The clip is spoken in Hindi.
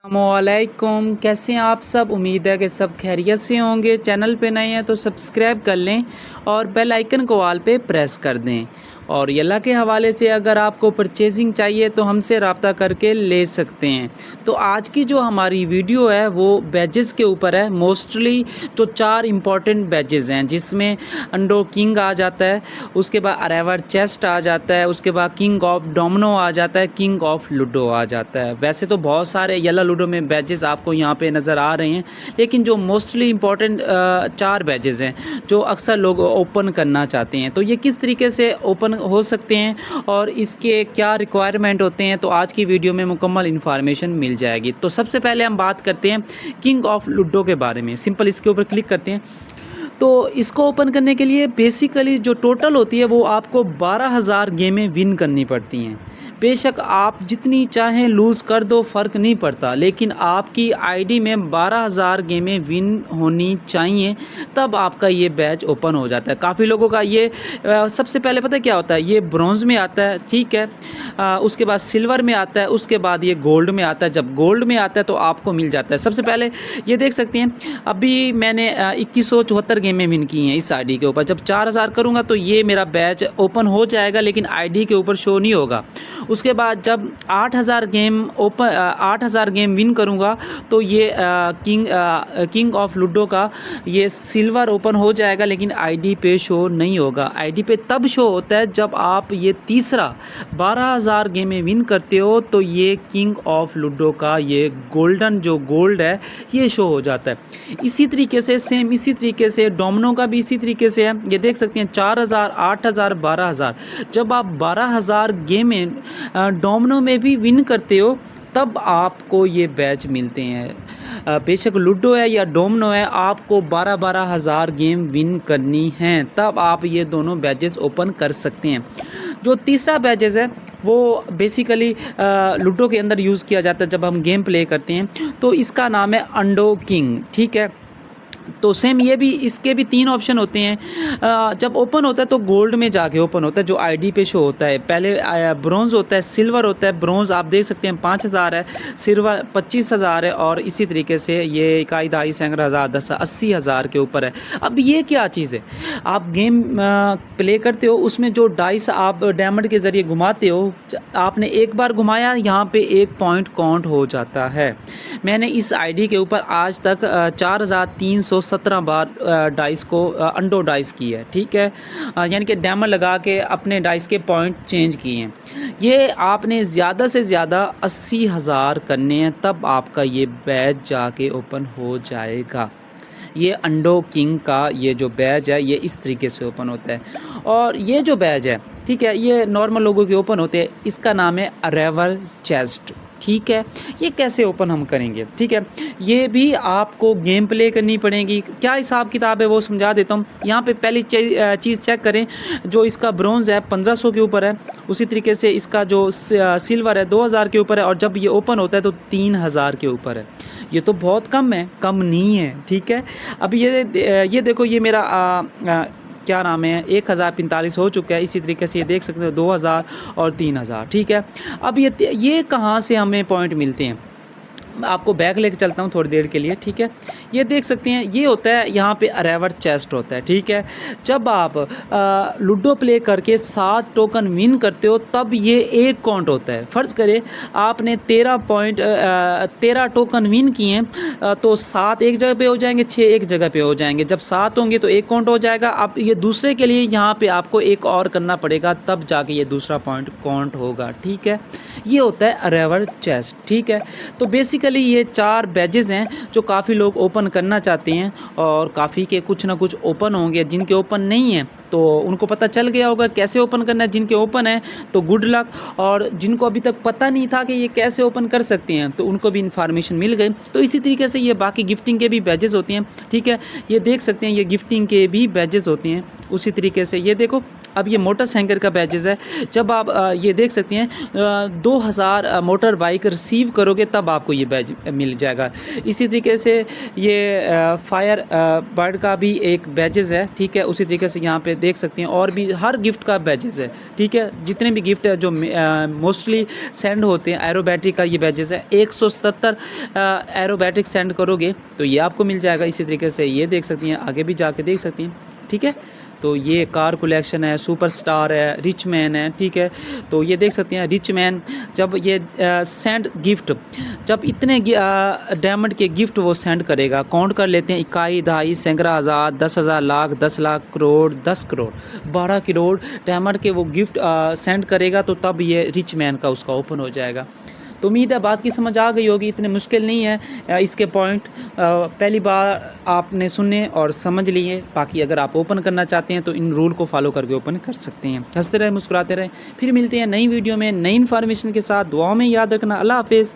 अस्सलामुअलैकुम, कैसे हैं आप सब। उम्मीद है कि सब खैरियत से होंगे। चैनल पे नए हैं तो सब्सक्राइब कर लें और बेल आइकन को ऑल पे प्रेस कर दें। और यल्ला के हवाले से अगर आपको परचेजिंग चाहिए तो हमसे रब्ता करके ले सकते हैं। तो आज की जो हमारी वीडियो है वो बैजेस के ऊपर है। मोस्टली तो 4 इम्पॉर्टेंट बैजेस हैं, जिसमें अंडो किंग आ जाता है, उसके बाद अरेवर चेस्ट आ जाता है, उसके बाद किंग ऑफ डोमिनो आ जाता है, किंग ऑफ लूडो आ जाता है। वैसे तो बहुत सारे येलो लूडो में बैजेस आपको यहाँ पे नज़र आ रहे हैं, लेकिन जो मोस्टली इम्पॉर्टेंट 4 बैजेस हैं जो अक्सर लोग ओपन करना चाहते हैं, तो ये किस तरीके से ओपन हो सकते हैं और इसके क्या रिक्वायरमेंट होते हैं, तो आज की वीडियो में मुकम्मल इन्फॉर्मेशन मिल जाएगी। तो सबसे पहले हम बात करते हैं किंग ऑफ लूडो के बारे में। सिंपल इसके ऊपर क्लिक करते हैं। तो इसको ओपन करने के लिए बेसिकली जो टोटल होती है वो आपको 12,000 गेमें विन करनी पड़ती हैं। बेशक आप जितनी चाहें लूज़ कर दो, फ़र्क नहीं पड़ता, लेकिन आपकी आईडी में 12,000 गेमें विन होनी चाहिए, तब आपका ये बैच ओपन हो जाता है। काफ़ी लोगों का ये सबसे पहले पता है क्या होता है, ये ब्रॉन्ज़ में आता है, ठीक है, उसके बाद सिल्वर में आता है, उसके बाद ये गोल्ड में आता है। जब गोल्ड में आता है तो आपको मिल जाता है। सबसे पहले ये देख सकते हैं, अभी मैंने 2174 गेमें विन की हैं इस आईडी के ऊपर। जब 4000 करूँगा तो ये मेरा बैच ओपन हो जाएगा, लेकिन आईडी के ऊपर शो नहीं होगा। उसके बाद जब 8000 गेम विन करूँगा तो ये किंग ऑफ लूडो का ये सिल्वर ओपन हो जाएगा, लेकिन आईडी पे शो नहीं होगा। आईडी पे तब शो होता है जब आप ये तीसरा 12,000 गेमें विन करते हो, तो ये किंग ऑफ लूडो का ये गोल्डन जो गोल्ड है ये शो हो जाता है। इसी तरीके से सेम इसी तरीके से डोमिनो का भी इसी तरीके से है। ये देख सकते हैं 4000, 8000, 12,000। जब आप 12,000 गेमें डोमिनो में भी विन करते हो तब आपको ये बैच मिलते हैं। बेशक लूडो है या डोमिनो है, आपको 12,000 गेम विन करनी हैं, तब आप ये दोनों बैचेस ओपन कर सकते हैं। जो तीसरा बैचेस है वो बेसिकली लूडो के अंदर यूज़ किया जाता है जब हम गेम प्ले करते हैं, तो इसका नाम है अंडो किंग, ठीक है। तो सेम ये भी, इसके भी 3 ऑप्शन होते हैं। जब ओपन होता है तो गोल्ड में जाके ओपन होता है, जो आईडी पे शो होता है। पहले ब्रॉन्ज़ होता है, सिल्वर होता है। ब्रॉन्ज़ आप देख सकते हैं 5,000 है, सिल्वर 25,000 है, और इसी तरीके से ये 21, 22, 11,000, 10, 80,000 के ऊपर है। अब ये क्या चीज़ है, आप गेम प्ले करते हो, उसमें जो डाइस आप डायमंड के ज़रिए घुमाते हो, आपने एक बार घुमाया, यहाँ पे 1 पॉइंट काउंट हो जाता है। मैंने इस आईडी के ऊपर आज तक 4317 बार डाइस को अंडो डाइस की है, ठीक है, यानी कि डायमंड लगा के अपने डाइस के पॉइंट चेंज किए हैं। ये आपने ज़्यादा से ज़्यादा 80,000 करने हैं, तब आपका ये बैच जाके ओपन हो जाएगा। ये अंडो किंग का ये जो बैच है ये इस तरीके से ओपन होता है। और ये जो बैच है, ठीक है, ये नॉर्मल लोगों के ओपन होते हैं। इसका नाम है अरेवर चेस्ट, ठीक है। ये कैसे ओपन हम करेंगे, ठीक है, ये भी आपको गेम प्ले करनी पड़ेगी। क्या हिसाब किताब है वो समझा देता हूँ। यहाँ पे पहली चीज़ चेक करें, जो इसका ब्रॉन्ज़ है 1500 के ऊपर है, उसी तरीके से इसका जो सिल्वर है 2000 के ऊपर है, और जब ये ओपन होता है तो 3000 के ऊपर है। ये तो बहुत कम है, कम नहीं है, ठीक है। अब ये देखो, ये मेरा क्या नाम है 1045 हो चुका है। इसी तरीके से ये देख सकते हो 2000 और 3000, ठीक है। अब ये कहाँ से हमें पॉइंट मिलते हैं, आपको बैक लेके चलता हूँ थोड़ी देर के लिए, ठीक है। ये देख सकते हैं, ये होता है यहाँ पे अरेवर चेस्ट होता है, ठीक है। जब आप लूडो प्ले करके 7 टोकन विन करते हो तब ये 1 काउंट होता है। फ़र्ज़ करें आपने 13 टोकन विन किए हैं, तो 7 एक जगह पे हो जाएंगे, 6 एक जगह पे हो जाएंगे। जब 7 होंगे तो 1 काउंट हो जाएगा। अब ये दूसरे के लिए यहाँ पे आपको एक और करना पड़ेगा, तब जाके ये दूसरा पॉइंट काउंट होगा, ठीक है। ये होता है अरेवर चेस्ट, ठीक है। तो बेसिकली ये 4 बैजेस हैं जो काफ़ी लोग ओपन करना चाहते हैं, और काफ़ी के कुछ ना कुछ ओपन होंगे। जिनके ओपन नहीं हैं तो उनको पता चल गया होगा कैसे ओपन करना है। जिनके ओपन है तो गुड लक, और जिनको अभी तक पता नहीं था कि ये कैसे ओपन कर सकते हैं तो उनको भी इन्फॉर्मेशन मिल गई। तो इसी तरीके से ये बाकी गिफ्टिंग के भी बैजेस होते हैं, ठीक है। ये देख सकते हैं, ये गिफ्टिंग के भी बैजेस होते हैं। उसी तरीके से ये देखो, अब ये मोटरसाइकिल का बैजेस है। जब आप ये देख सकते हैं 2000 मोटर बाइक रिसीव करोगे तब आपको ये बैज मिल जाएगा। इसी तरीके से ये फायर बर्ड का भी एक बैजेस है, ठीक है। उसी तरीके से यहाँ पे देख सकते हैं और भी हर गिफ्ट का बैजेस है, ठीक है। जितने भी गिफ्ट है जो मोस्टली सेंड होते हैं, एरोबैटिक का ये बैजेस है। 170 एरोबैटिक सेंड करोगे तो ये आपको मिल जाएगा। इसी तरीके से ये देख सकती हैं, आगे भी जाके देख सकती हैं, ठीक है। तो ये कार कलेक्शन है, सुपरस्टार है, रिच मैन है, ठीक है। तो ये देख सकते हैं रिच मैन, जब ये सेंड गिफ्ट, जब इतने डायमंड के गिफ्ट वो सेंड करेगा, काउंट कर लेते हैं 21, 22, 15,000, 10,000, लाख, 10 लाख, करोड़, 10 करोड़, 12 करोड़ डायमंड के वो गिफ्ट सेंड करेगा, तो तब ये रिच मैन का उसका ओपन हो जाएगा। तो उम्मीद है बात की समझ आ गई होगी, इतने मुश्किल नहीं है इसके पॉइंट, पहली बार आपने सुने और समझ लिए। बाकी अगर आप ओपन करना चाहते हैं तो इन रूल को फॉलो करके ओपन कर सकते हैं। हंसते रहे, मुस्कुराते रहे। फिर मिलते हैं नई वीडियो में नई इन्फॉर्मेशन के साथ। दुआओं में याद रखना। अल्लाह हाफिज़।